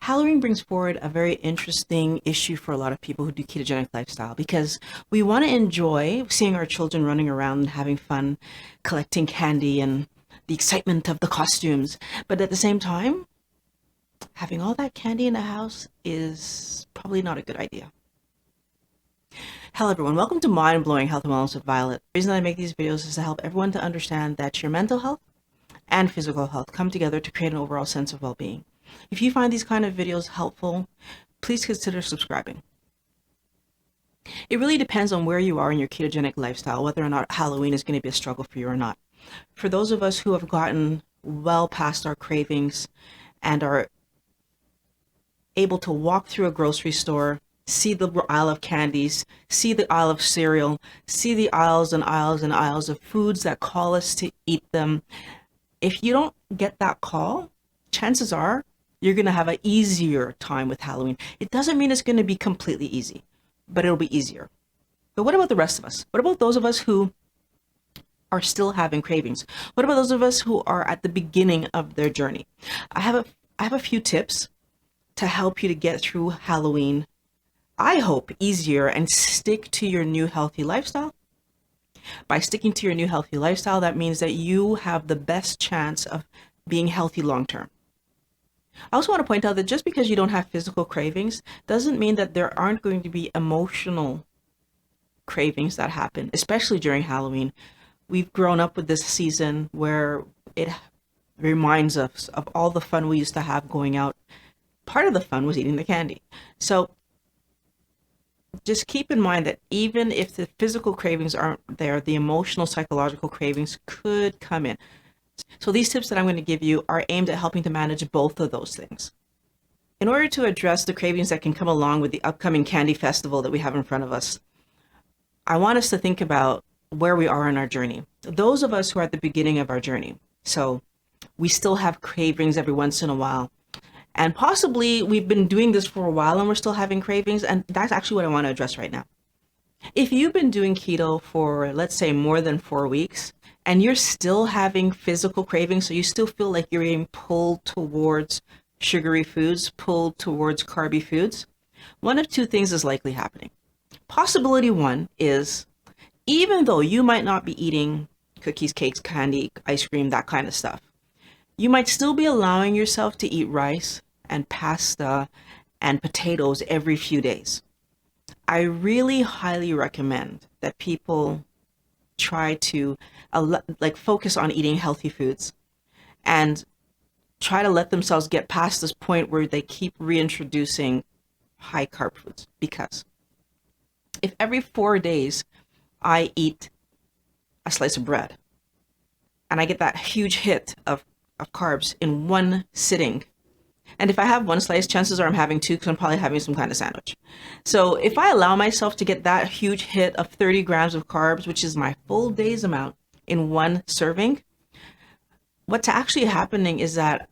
Halloween brings forward a very interesting issue for a lot of people who do ketogenic lifestyle because we want to enjoy seeing our children running around and having fun, collecting candy and the excitement of the costumes. But at the same time, having all that candy in the house is probably not a good idea. Hello everyone, welcome to Mind Blowing Health and Wellness with Violet. The reason I make these videos is to help everyone to understand that your mental health and physical health come together to create an overall sense of well-being. If you find these kind of videos helpful, please consider subscribing. It really depends on where you are in your ketogenic lifestyle, whether or not Halloween is going to be a struggle for you or not. For those of us who have gotten well past our cravings and are able to walk through a grocery store, see the aisle of candies, see the aisle of cereal, see the aisles and aisles and aisles of foods that call us to eat them, if you don't get that call, chances are you're going to have an easier time with Halloween. It doesn't mean it's going to be completely easy, but it'll be easier. But what about the rest of us? What about those of us who are still having cravings? What about those of us who are at the beginning of their journey? I have a few tips to help you to get through Halloween, I hope, easier and stick to your new healthy lifestyle. By sticking to your new healthy lifestyle, that means that you have the best chance of being healthy long term. I also want to point out that just because you don't have physical cravings doesn't mean that there aren't going to be emotional cravings that happen, especially during Halloween. We've grown up with this season where it reminds us of all the fun we used to have going out. Part of the fun was eating the candy. So just keep in mind that even if the physical cravings aren't there, the emotional, psychological cravings could come in. So these tips that I'm going to give you are aimed at helping to manage both of those things. In order to address the cravings that can come along with the upcoming candy festival that we have in front of us, I want us to think about where we are in our journey. Those of us who are at the beginning of our journey, so we still have cravings every once in a while, and possibly we've been doing this for a while and we're still having cravings, and that's actually what I want to address right now. If you've been doing keto for, let's say, more than 4 weeks, and you're still having physical cravings, so you still feel like you're being pulled towards sugary foods, pulled towards carby foods, one of two things is likely happening. Possibility one is, even though you might not be eating cookies, cakes, candy, ice cream, that kind of stuff, you might still be allowing yourself to eat rice and pasta and potatoes every few days. I really highly recommend that people try to focus on eating healthy foods and try to let themselves get past this point where they keep reintroducing high carb foods. Because if every 4 days I eat a slice of bread and I get that huge hit of carbs in one sitting, and if I have one slice, chances are I'm having two because I'm probably having some kind of sandwich. So if I allow myself to get that huge hit of 30 grams of carbs, which is my full day's amount in one serving, what's actually happening is that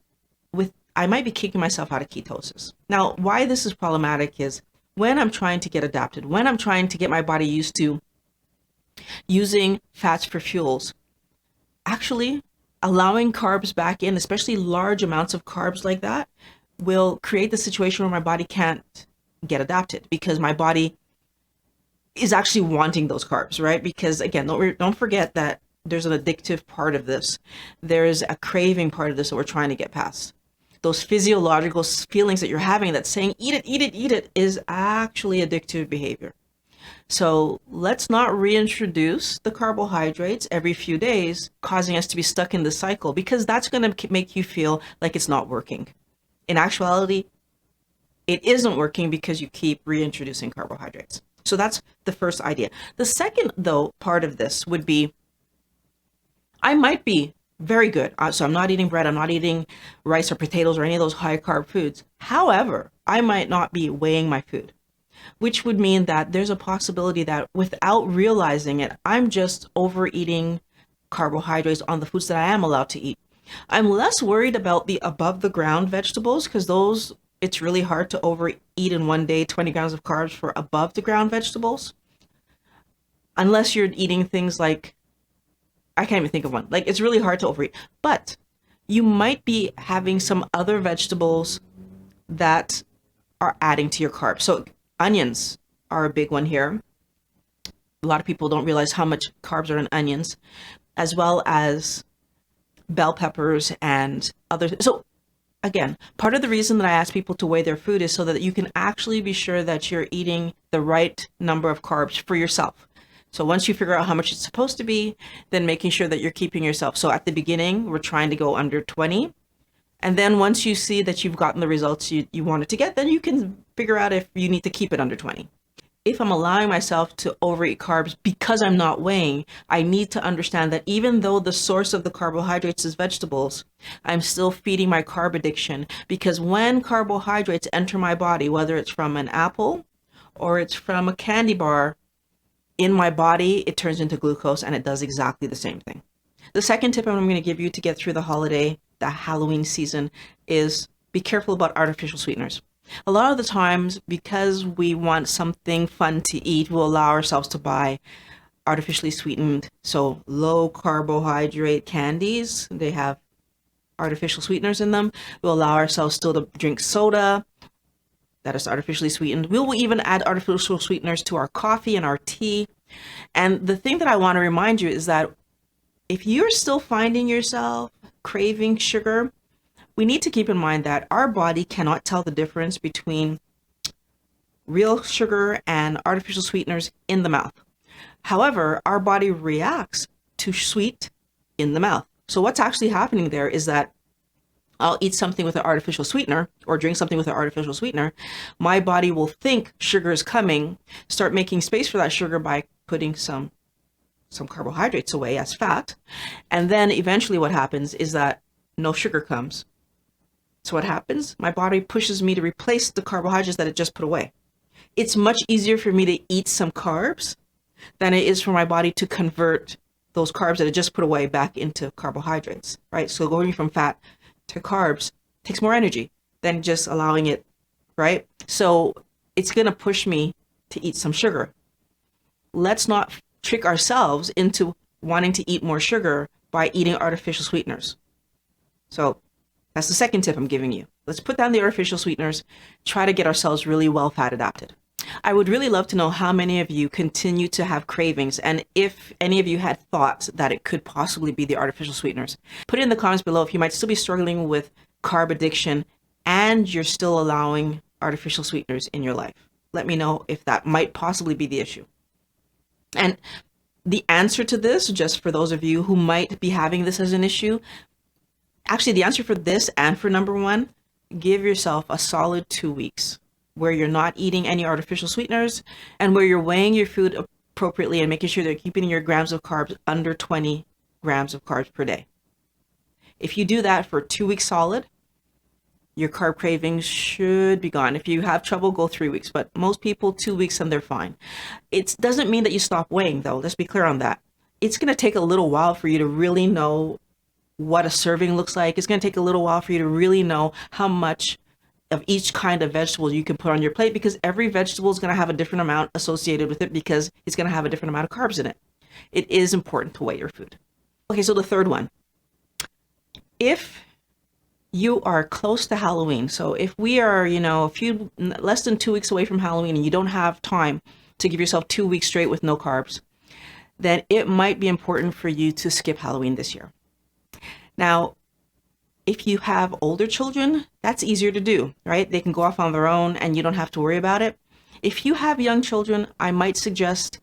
I might be kicking myself out of ketosis. Now, why this is problematic is when I'm trying to get adapted, when I'm trying to get my body used to using fats for fuels, actually allowing carbs back in, especially large amounts of carbs like that, will create the situation where my body can't get adapted because my body is actually wanting those carbs, right? Because again, don't forget that there's an addictive part of this. There's a craving part of this that we're trying to get past. Those physiological feelings that you're having that's saying, eat it, eat it, eat it, is actually addictive behavior. So let's not reintroduce the carbohydrates every few days, causing us to be stuck in the cycle, because that's going to make you feel like it's not working. In actuality, it isn't working because you keep reintroducing carbohydrates. So that's the first idea. The second, though, part of this would be, I might be very good. So I'm not eating bread, I'm not eating rice or potatoes or any of those high carb foods. However, I might not be weighing my food, which would mean that there's a possibility that without realizing it, I'm just overeating carbohydrates on the foods that I am allowed to eat. I'm less worried about the above the ground vegetables because those, it's really hard to overeat in one day 20 grams of carbs for above the ground vegetables. Unless you're eating things like, I can't even think of one. Like, it's really hard to overeat. But you might be having some other vegetables that are adding to your carbs. So onions are a big one here. A lot of people don't realize how much carbs are in onions, as well as bell peppers and others. So again, part of the reason that I ask people to weigh their food is so that you can actually be sure that you're eating the right number of carbs for yourself. So once you figure out how much it's supposed to be, then making sure that you're keeping yourself. So at the beginning, we're trying to go under 20. And then once you see that you've gotten the results you wanted to get, then you can figure out if you need to keep it under 20. If I'm allowing myself to overeat carbs because I'm not weighing, I need to understand that even though the source of the carbohydrates is vegetables, I'm still feeding my carb addiction, because when carbohydrates enter my body, whether it's from an apple or it's from a candy bar, in my body, it turns into glucose, and it does exactly the same thing. The second tip I'm going to give you to get through the holiday, the Halloween season, is be careful about artificial sweeteners. A lot of the times, because we want something fun to eat, we'll allow ourselves to buy artificially sweetened, so low carbohydrate candies. They have artificial sweeteners in them. We'll allow ourselves still to drink soda that is artificially sweetened. We will even add artificial sweeteners to our coffee and our tea. And the thing that I want to remind you is that if you're still finding yourself craving sugar, we need to keep in mind that our body cannot tell the difference between real sugar and artificial sweeteners in the mouth. However, our body reacts to sweet in the mouth. So what's actually happening there is that I'll eat something with an artificial sweetener or drink something with an artificial sweetener. My body will think sugar is coming, start making space for that sugar by putting some carbohydrates away as fat. And then eventually what happens is that no sugar comes. So what happens? My body pushes me to replace the carbohydrates that it just put away. It's much easier for me to eat some carbs than it is for my body to convert those carbs that it just put away back into carbohydrates, right? So going from fat to carbs takes more energy than just allowing it, right? So it's going to push me to eat some sugar. Let's not trick ourselves into wanting to eat more sugar by eating artificial sweeteners. So that's the second tip I'm giving you. Let's put down the artificial sweeteners, try to get ourselves really well fat adapted. I would really love to know how many of you continue to have cravings, and if any of you had thoughts that it could possibly be the artificial sweeteners. Put it in the comments below if you might still be struggling with carb addiction and you're still allowing artificial sweeteners in your life. Let me know if that might possibly be the issue. And the answer to this, just for those of you who might be having this as an issue, actually the answer for this and for number one, give yourself a solid 2 weeks where you're not eating any artificial sweeteners and where you're weighing your food appropriately and making sure that you're keeping your grams of carbs under 20 grams of carbs per day. If you do that for 2 weeks solid, your carb cravings should be gone. If you have trouble, go 3 weeks, but most people 2 weeks and they're fine. It doesn't mean that you stop weighing though. Let's be clear on that. It's going to take a little while for you to really know what a serving looks like. It's going to take a little while for you to really know how much of each kind of vegetable you can put on your plate, because every vegetable is going to have a different amount associated with it because it's going to have a different amount of carbs in it. It is important to weigh your food. Okay, so the third one. If you are close to Halloween, so if we are, less than 2 weeks away from Halloween and you don't have time to give yourself 2 weeks straight with no carbs, then it might be important for you to skip Halloween this year. Now, if you have older children, that's easier to do, right? They can go off on their own and you don't have to worry about it. If you have young children, I might suggest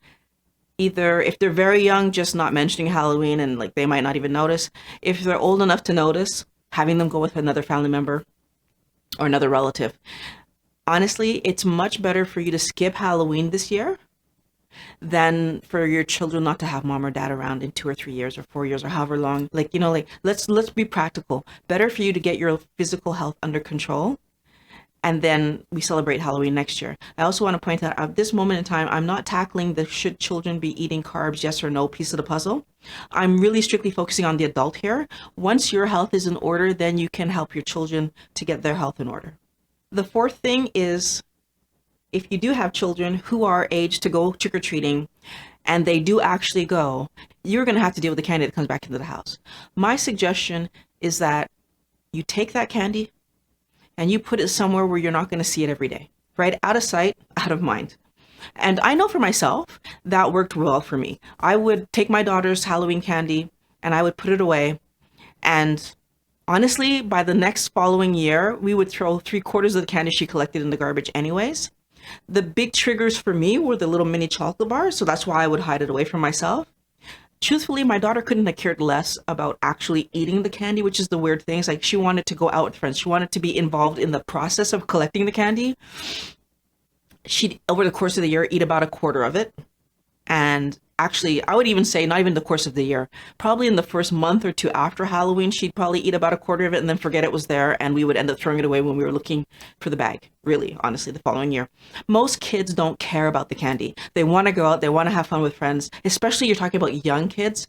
either, if they're very young, just not mentioning Halloween and they might not even notice. If they're old enough to notice, having them go with another family member or another relative. Honestly, it's much better for you to skip Halloween this year than for your children not to have mom or dad around in 2 or 3 years or 4 years or however long. Let's be practical. Better for you to get your physical health under control, and then we celebrate Halloween next year. I also want to point out at this moment in time, I'm not tackling the should children be eating carbs, yes or no piece of the puzzle. I'm really strictly focusing on the adult here. Once your health is in order, then you can help your children to get their health in order. The fourth thing is, if you do have children who are aged to go trick-or-treating and they do actually go, you're going to have to deal with the candy that comes back into the house. My suggestion is that you take that candy, and you put it somewhere where you're not going to see it every day, right? Out of sight, out of mind. And I know for myself, that worked well for me. I would take my daughter's Halloween candy and I would put it away. And honestly, by the next following year, we would throw 3/4 of the candy she collected in the garbage anyways. The big triggers for me were the little mini chocolate bars, so that's why I would hide it away from myself. Truthfully, my daughter couldn't have cared less about actually eating the candy, which is the weird thing. It's like she wanted to go out with friends. She wanted to be involved in the process of collecting the candy. She'd, over the course of the year, eat about 1/4 of it. And actually, I would even say not even the course of the year. Probably in the first month or two after Halloween, she'd probably eat about 1/4 of it and then forget it was there. And we would end up throwing it away when we were looking for the bag, really, honestly, the following year. Most kids don't care about the candy. They want to go out. They want to have fun with friends, especially you're talking about young kids.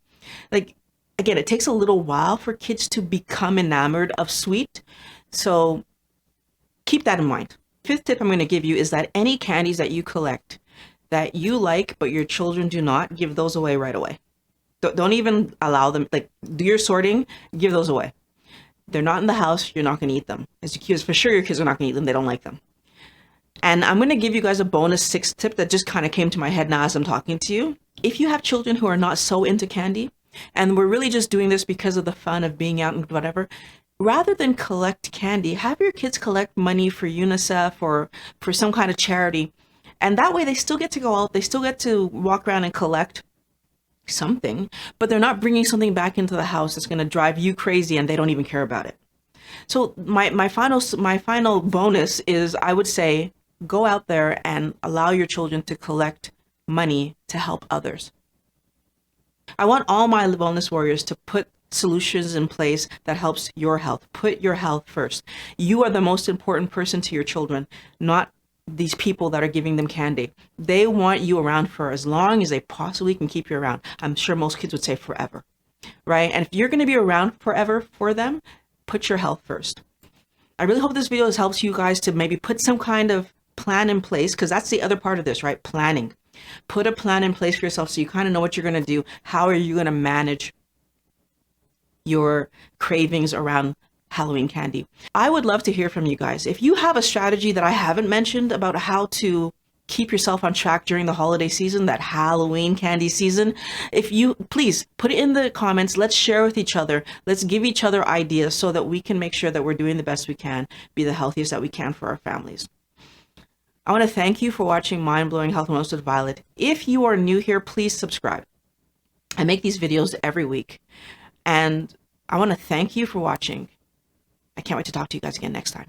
Like, again, it takes a little while for kids to become enamored of sweet. So keep that in mind. Fifth tip I'm going to give you is that any candies that you collect that you like but your children do not, give those away right away. Don't even allow them, like, do your sorting, give those away. They're not in the house, you're not going to eat them. As your kids, for sure your kids are not going to eat them, they don't like them. And I'm going to give you guys a bonus sixth tip that just kind of came to my head now as I'm talking to you. If you have children who are not so into candy, and we're really just doing this because of the fun of being out and whatever, rather than collect candy, have your kids collect money for UNICEF or for some kind of charity. And that way they still get to go out, they still get to walk around and collect something, but they're not bringing something back into the house that's going to drive you crazy and they don't even care about it. So my final bonus is, I would say, go out there and allow your children to collect money to help others. I want all my wellness warriors to put solutions in place that helps your health. Put your health first. You are the most important person to your children, not these people that are giving them candy. They want you around for as long as they possibly can keep you around. I'm sure most kids would say forever, right? And if you're going to be around forever for them, put your health first. I really hope this video has helped you guys to maybe put some kind of plan in place, because that's the other part of this, right? Planning. Put a plan in place for yourself so you kind of know what you're going to do. How are you going to manage your cravings around Halloween candy? I would love to hear from you guys. If you have a strategy that I haven't mentioned about how to keep yourself on track during the holiday season, that Halloween candy season, if you, please put it in the comments. Let's share with each other. Let's give each other ideas so that we can make sure that we're doing the best we can, be the healthiest that we can for our families. I want to thank you for watching Mind Blowing Health and Wellness with Violet. If you are new here, please subscribe. I make these videos every week, and I want to thank you for watching. I can't wait to talk to you guys again next time.